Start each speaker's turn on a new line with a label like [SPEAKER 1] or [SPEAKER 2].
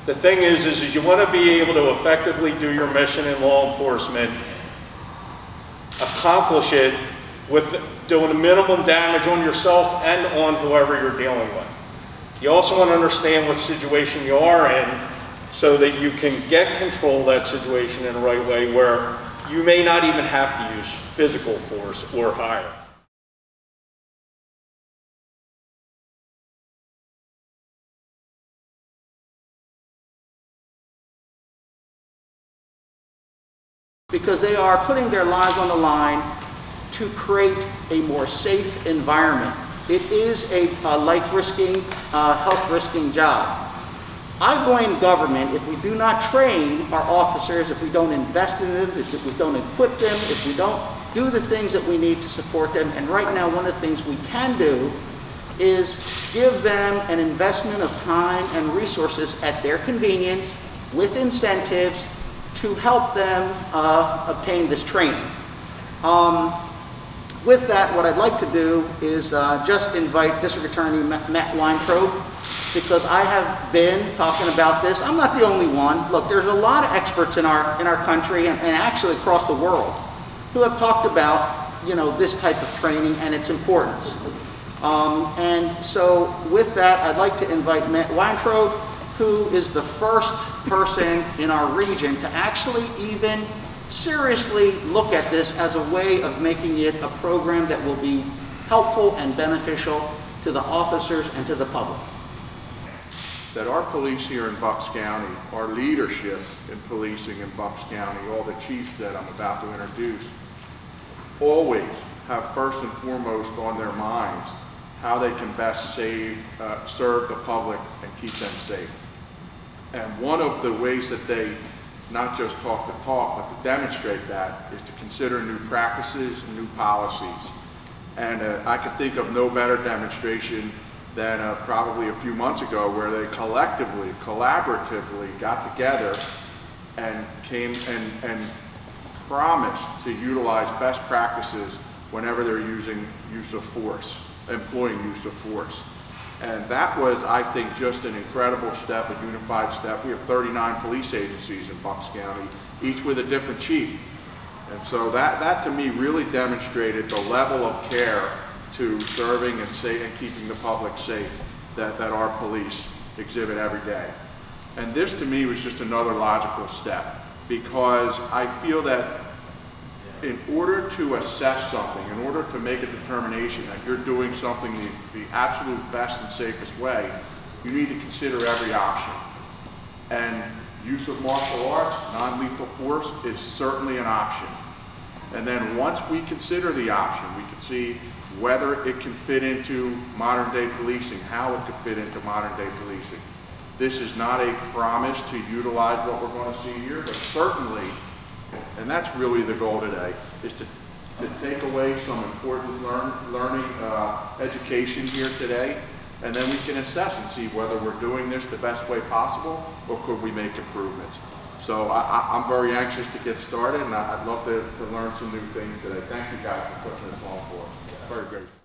[SPEAKER 1] The thing is you want to be able to effectively do your mission in law enforcement, accomplish it with doing a minimum damage on yourself and on whoever you're dealing with. You also want to understand what situation you are in so that you can get control of that situation in the right way where you may not even have to use physical force or higher.
[SPEAKER 2] Because they are putting their lives on the line to create a more safe environment. It is a life-risking, health-risking job. I blame government if we do not train our officers, if we don't invest in them, if we don't equip them, if we don't do the things that we need to support them. And right now, one of the things we can do is give them an investment of time and resources at their convenience with incentives to help them obtain this training. With that, what I'd like to do is just invite District Attorney Matt Weintraub, because I have been talking about this. I'm not the only one. Look, there's a lot of experts in our country and actually across the world who have talked about, you know, this type of training and its importance. And so with that, I'd like to invite Matt Weintraub, who is the first person in our region to actually even seriously look at this as a way of making it a program that will be helpful and beneficial to the officers and to the public.
[SPEAKER 3] That our police here in Bucks County, our leadership in policing in Bucks County, all the chiefs that I'm about to introduce, always have first and foremost on their minds how they can best serve the public and keep them safe. And one of the ways that they not just talk the talk, but to demonstrate that is to consider new practices, new policies. And I could think of no better demonstration than probably a few months ago, where they collectively, collaboratively got together and came and promised to utilize best practices whenever they're using use of force, employing use of force. And that was, I think, just an incredible step, a unified step. We have 39 police agencies in Bucks County, each with a different chief. And so that to me really demonstrated the level of care to serving and keeping the public safe that our police exhibit every day. And this to me was just another logical step, because I feel that in order to assess something, in order to make a determination that you're doing something the absolute best and safest way, you need to consider every option. And use of martial arts, non-lethal force, is certainly an option. And then once we consider the option, we can see whether it can fit into modern day policing, how it could fit into modern day policing. This is not a promise to utilize what we're going to see here, but certainly, and that's really the goal today, is to take away some important learning education here today, and then we can assess and see whether we're doing this the best way possible or could we make improvements. So I'm very anxious to get started, and I'd love to learn some new things today. Thank you guys for putting this on for us. Very great.